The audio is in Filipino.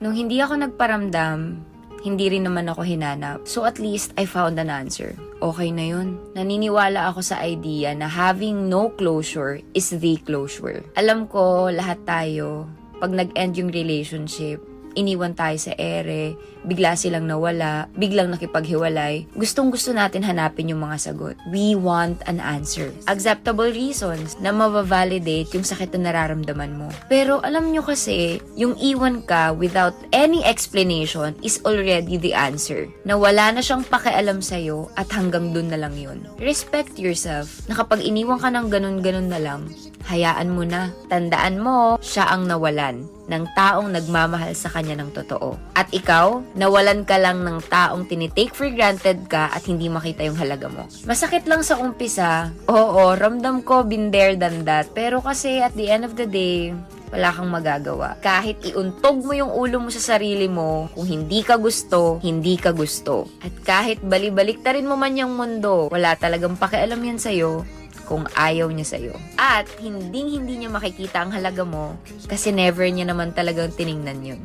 Nung hindi ako nagparamdam, hindi rin naman ako hinanap. So at least, I found an answer. Okay na yun. Naniniwala ako sa idea na having no closure is the closure. Alam ko, lahat tayo, pag nag-end yung relationship, iniwan tayo sa ere, bigla silang nawala, biglang nakipaghiwalay, gustong-gusto natin hanapin yung mga sagot. We want an answer. Acceptable reasons na mabavalidate yung sakit na nararamdaman mo. Pero alam nyo kasi, yung iwan ka without any explanation is already the answer. Na wala na siyang pakialam sa'yo at hanggang dun na lang yun. Respect yourself na kapag iniwan ka ng ganun-ganun na lang, hayaan mo na. Tandaan mo, siya ang nawalan ng taong nagmamahal sa kanya ng totoo. At ikaw, nawalan ka lang ng taong tinitake for granted ka at hindi makita yung halaga mo. Masakit lang sa umpisa. Oo, ramdam ko, been there than that. Pero kasi at the end of the day, wala kang magagawa. Kahit iuntog mo yung ulo mo sa sarili mo, kung hindi ka gusto, hindi ka gusto. At kahit bali-baliktarin mo man yung mundo, wala talagang pakialam yan sa'yo kung ayaw niya sa'yo. At hindi niya makikita ang halaga mo kasi never niya naman talagang tiningnan yun.